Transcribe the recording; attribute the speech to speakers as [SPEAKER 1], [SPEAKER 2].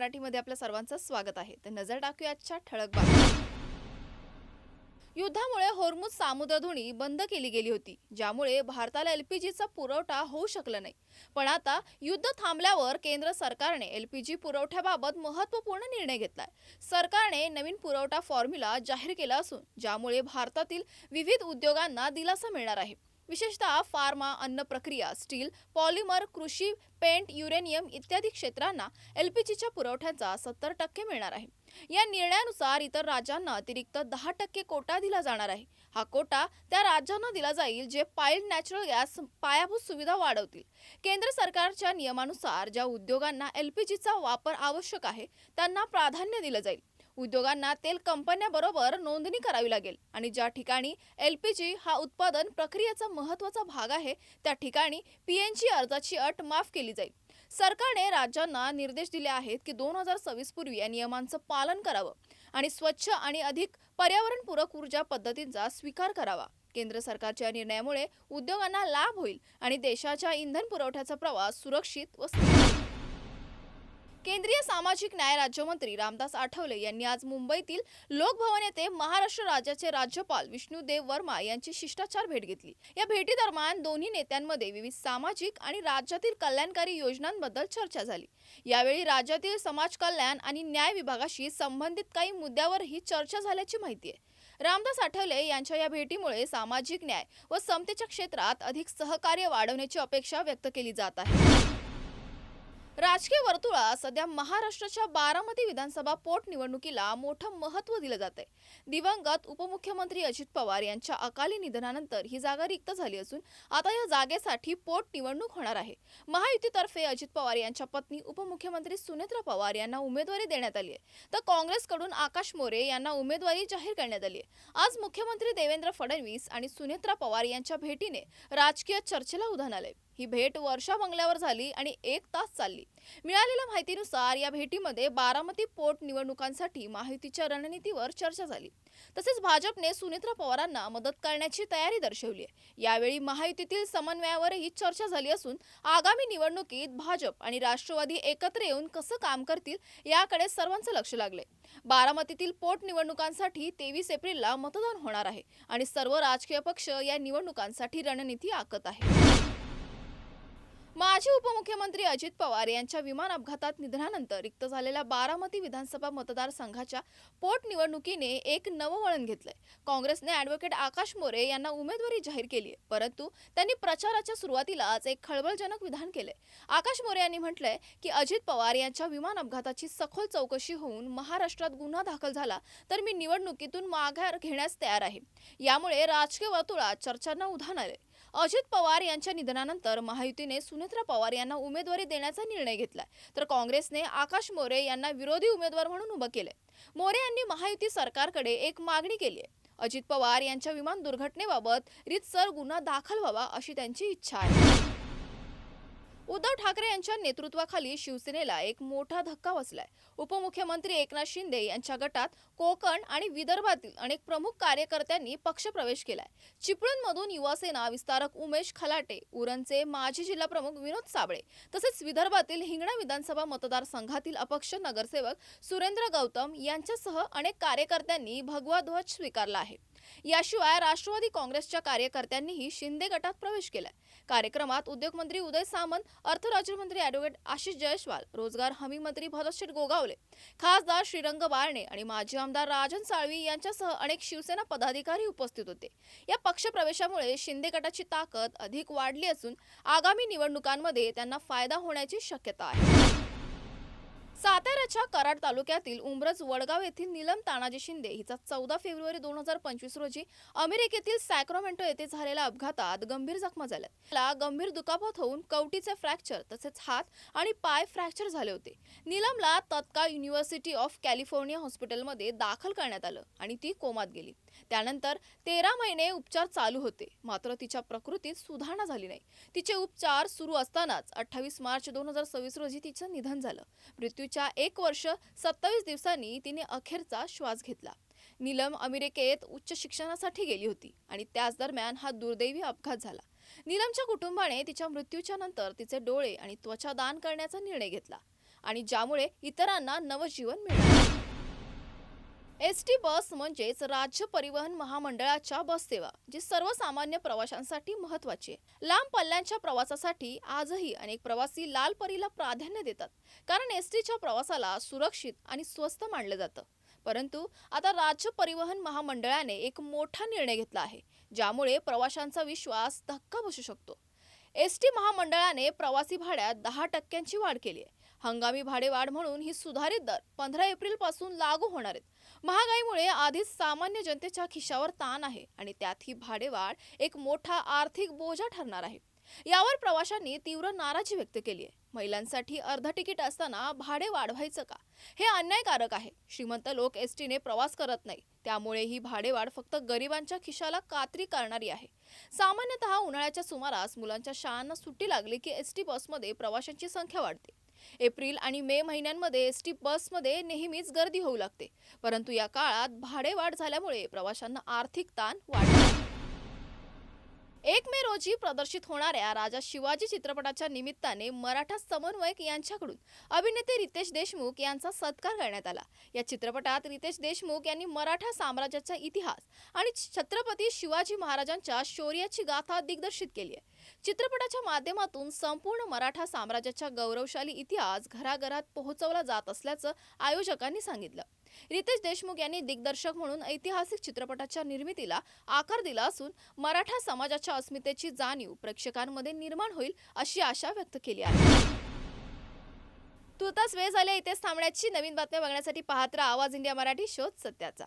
[SPEAKER 1] मराठीमध्ये आपल्या सर्वांचं स्वागत आहे. तर नजर टाकूया आजच्या ठळक बातम्या. युद्धामुळे होर्मुझ सामुद्रधुनी बंद केली गेली होती, ज्यामुळे भारताला एलपीजीचा पुरवठा होऊ शकला नाही. पण आता युद्ध थांबल्यावर केंद्र सरकारने एलपीजी पुरवठ्याबाबत महत्त्वपूर्ण निर्णय घेतलाय. सरकारने नवीन पुरवठा फॉर्म्युला जाहीर केला असून ज्यामुळे भारतातील विविध उद्योगांना दिलासा मिळणार आहे. विशेषतः फार्मा, अन्न प्रक्रिया, स्टील, पॉलिमर, कृषी, पेंट, युरेनियम इत्यादी क्षेत्रांना एलपीजीच्या पुरवठ्याचा 70% मिळणार आहे. या निर्णयानुसार इतर राज्यांना अतिरिक्त 10% कोटा दिला जाणार आहे. हा कोटा त्या राज्यांना दिला जाईल जे पाइल्ड नॅचरल गॅस पायाभूत सुविधा वाढवतील. केंद्र सरकारच्या नियमानुसार ज्या उद्योगांना एलपीजीचा वापर आवश्यक आहे त्यांना प्राधान्य दिलं जाईल. उद्योगांना तेल कंपन्यांबरोबर नोंदणी करावी लागेल आणि ज्या ठिकाणी एलपीजी हा उत्पादन प्रक्रियेचा महत्त्वाचा भाग आहे त्या ठिकाणी पीएनजी अर्जाची अट माफ केली जाईल. सरकारने राज्यांना निर्देश दिले आहेत की 2026 पूर्वी या नियमांचं पालन करावं आणि स्वच्छ आणि अधिक पर्यावरणपूरक ऊर्जा पद्धतींचा स्वीकार करावा. केंद्र सरकारच्या निर्णयामुळे उद्योगांना लाभ होईल आणि देशाच्या इंधन पुरवठ्याचा प्रवास सुरक्षित व स्थिर होईल. केंद्रीय सामाजिक न्याय राज्यमंत्री रामदास आठवले यांनी आज मुंबईतील लोकभवन येथे महाराष्ट्र राज्याचे राज्यपाल विष्णुदेव वर्मा यांची शिष्टाचार भेट घेतली. या भेटीदरम्यान दोन्ही नेत्यांमध्ये विविध सामाजिक आणि राज्यातील कल्याणकारी योजनांबद्दल चर्चा झाली. यावेळी राज्यातील समाज कल्याण आणि न्याय विभागाशी संबंधित काही मुद्द्यावरही चर्चा झाल्याची माहिती आहे. रामदास आठवले यांच्या या भेटीमुळे सामाजिक न्याय व समतेच्या क्षेत्रात अधिक सहकार्य वाढवण्याची अपेक्षा व्यक्त केली जात आहे. राजकीय वर्तुळात सध्या महाराष्ट्राच्या बारामती विधानसभा पोटनिवडणुकीला मोठं महत्त्व दिलं जात आहे. दिवंगत उपमुख्यमंत्री अजित पवार यांच्या अकाली निधनानंतर ही जागा रिक्त झाली असून आता या जागेसाठी पोटनिवडणूक होणार आहे. महायुतीतर्फे अजित पवार यांच्या पत्नी उपमुख्यमंत्री सुनेत्रा पवार यांना उमेदवारी देण्यात आली आहे, तर काँग्रेसकडून आकाश मोरे यांना उमेदवारी जाहीर करण्यात आली आहे. आज मुख्यमंत्री देवेंद्र फडणवीस आणि सुनेत्रा पवार यांच्या भेटीने राजकीय चर्चेला उधाण आले. ही भेट वर्षा बंगल्यावर झाली आणि 1 तास चालली. मिळालेल्या माहितीनुसार या भेटीमध्ये बारामती पोटनिवडणुकांसाठी महायुतीच्या रणनीतीवर चर्चा झाली. तसेच भाजपने सुनेत्रा पवारांना मदत करण्याची तयारी दर्शवली आहे. यावेळी महायुतीतील समन्वयावरही चर्चा झाली असून आगामी निवडणुकीत भाजप आणि राष्ट्रवादी एकत्र येऊन कसं काम करतील याकडे सर्वांचं लक्ष लागले. बारामतीतील पोटनिवडणुकांसाठी 23 एप्रिलला मतदान होणार आहे आणि सर्व राजकीय पक्ष या निवडणुकांसाठी रणनीती आखत आहेत. माजी उपमुख्यमंत्री अजित पवार यांच्या विमान अपघातात निधनानंतर रिक्त झालेल्या बारामती विधानसभा मतदारसंघाच्या पोटनिवडणुकीने एक नवं वळण घेतलंय. काँग्रेसने ॲडव्होकेट आकाश मोरे यांना उमेदवारी जाहीर केली आहे, परंतु त्यांनी प्रचाराच्या सुरुवातीलाच एक खळबळजनक विधान केलंय. आकाश मोरे यांनी म्हटलंय की अजित पवार यांच्या विमान अपघाताची सखोल चौकशी होऊन महाराष्ट्रात गुन्हा दाखल झाला तर मी निवडणुकीतून माघार घेण्यास तयार आहे. यामुळे राजकीय वर्तुळात चर्चांना उधाण आले. अजित पवार यांच्या निधनानंतर महायुतीने सुनेत्रा पवार यांना उमेदवारी देण्याचा निर्णय घेतलाय, तर काँग्रेसने आकाश मोरे यांना विरोधी उमेदवार म्हणून उभं केलंय. मोरे यांनी महायुती सरकारकडे एक मागणी केली आहे. अजित पवार यांच्या विमान दुर्घटनेबाबत रीतसर गुन्हा दाखल व्हावा अशी त्यांची इच्छा आहे. उद्धव ठाकरे यांच्या नेतृत्वाखाली शिवसेनेला एक मोठा धक्का बसलाय. उपमुख्यमंत्री एकनाथ शिंदे यांच्या गटात कोकण आणि विदर्भातील अनेक प्रमुख कार्यकर्त्यांनी पक्षप्रवेश केलाय. चिपळूणमधून युवासेना विस्तारक उमेश खलाटे, उरणचे माजी जिल्हाप्रमुख विनोद साबळे, तसेच विदर्भातील हिंगणा विधानसभा मतदारसंघातील अपक्ष नगरसेवक सुरेंद्र गौतम यांच्यासह अनेक कार्यकर्त्यांनी भगवा ध्वज स्वीकारला आहे. याशिवाय राष्ट्रवादी काँग्रेसच्या कार्यकर्त्यांनीही शिंदे गटात प्रवेश केलाय. कार्यक्रमात उद्योगमंत्री उदय सामंत, अर्थ राज्यमंत्री ॲडव्होकेट आशिष जयस्वाल, रोजगार हमी मंत्री भरतशेठ गोगावले, खासदार श्रीरंग बारणे आणि माजी आमदार राजन साळवी यांच्यासह अनेक शिवसेना पदाधिकारी उपस्थित होते. या पक्षप्रवेशामुळे शिंदे गटाची ताकद अधिक वाढली असून आगामी निवडणुकांमध्ये त्यांना फायदा होण्याची शक्यता आहे. साताऱ्याच्या कराड तालुक्यातील उंब्रज वडगाव येथील नीलम तानाजी शिंदे हिचा 14 फेब्रुवारी 2025 रोजी अमेरिकेतील सॅक्रामेंटो येथे झालेल्या अपघातात गंभीर जखमा झाल्या. तिला गंभीर दुखापत होऊन कवटीचे फ्रॅक्चर तसेच हात आणि पाय फ्रॅक्चर झाले होते. नीलमला तत्काळ युनिव्हर्सिटी ऑफ कॅलिफोर्निया हॉस्पिटलमध्ये दाखल करण्यात आलं आणि ती कोमात गेली. त्यानंतर 13 महिने उपचार चालू होते, मात्र तिच्या प्रकृतीत सुधारणा झाली नाही. तिचे उपचार सुरू असतानाच 28 मार्च 2026 रोजी तिचं निधन झालं. मृत्यूच्या 1 वर्ष 27 दिवसांनी तिने अखेरचा श्वास घेतला. नीलम अमेरिकेत उच्च शिक्षणासाठी गेली होती आणि त्याच दरम्यान हा दुर्दैवी अपघात झाला. नीलमच्या कुटुंबाने तिच्या मृत्यूच्या नंतर तिचे डोळे आणि त्वचा दान करण्याचा निर्णय घेतला. आणि ज्यामुळे इतरांना नवजीवन मिळाले. एसटी बस म्हणजेच राज्य परिवहन महामंडळाच्या बससेवा, जी सर्वसामान्य प्रवाशांसाठी महत्त्वाची आहे. लांब पल्ल्यांच्या प्रवासासाठी आजही अनेक प्रवासी लाल परीला प्राधान्य देतात, कारण एसटीच्या प्रवासाला सुरक्षित आणि स्वस्त मानलं जातं. परंतु आता राज्य परिवहन महामंडळाने एक मोठा निर्णय घेतला आहे, ज्यामुळे प्रवाशांचा विश्वास धक्का बसू शकतो. एसटी महामंडळाने प्रवासी भाड्यात 10% वाढ केली आहे. हंगामी भाडेवाढ म्हणून ही सुधारित दर 15 एप्रिल पासून लागू होणार आहेत. महागाईमुळे आधीच सामान्य जनतेच्या खिशावर ताण आहे आणि त्यात ही भाडेवाढ एक मोठा आर्थिक बोजा ठरणार आहे. यावर प्रवाशांनी तीव्र नाराजी व्यक्त केली आहे. महिलांसाठी अर्ध तिकीट असताना भाडे वाढवायचं का, हे अन्यायकारक आहे. श्रीमंत लोक एसटीने प्रवास करत नाही, त्यामुळे ही भाडेवाढ फक्त गरिबांच्या खिशाला कात्री करणारी आहे. सामान्यतः उन्हाळ्याच्या सुमारास मुलांच्या शाळांना सुट्टी लागली की एसटी बसमध्ये प्रवाशांची संख्या वाढते. एप्रिल आणि मे महिन्यांमध्ये एसटी बसमध्ये नेहमीच गर्दी होऊ लागते. परंतु या काळात भाडेवाढ झाल्यामुळे प्रवाशांना आर्थिक ताण वाढला. 1 मे रोजी प्रदर्शित होणाऱ्या राजा शिवाजी चित्रपटाच्या निमित्ताने मराठा समन्वयक यांच्याकडून अभिनेते रितेश देशमुख यांचा सत्कार करण्यात आला. या चित्रपटात रितेश देशमुख यांनी मराठा साम्राज्याचा इतिहास आणि छत्रपती शिवाजी महाराजांच्या शौर्याची गाथा दिग्दर्शित केली आहे. चित्रपटाच्या माध्यमातून संपूर्ण मराठा साम्राज्याचा गौरवशाली इतिहास घराघरात पोहोचवला जात असल्याचं आयोजकांनी सांगितलं. रितेश देशमुख यांनी दिग्दर्शक म्हणून ऐतिहासिक चित्रपटाच्या निर्मितीला आकार दिला असून मराठा समाजाच्या अस्मितेची जाणीव प्रेक्षकांमध्ये निर्माण होईल अशी आशा व्यक्त केली आहे. तुर्तास वेळ झाली इथेच थांबण्याची. नवीन बातम्या बघण्यासाठी पाहत राहा आवाज इंडिया मराठी, शोध सत्याचा.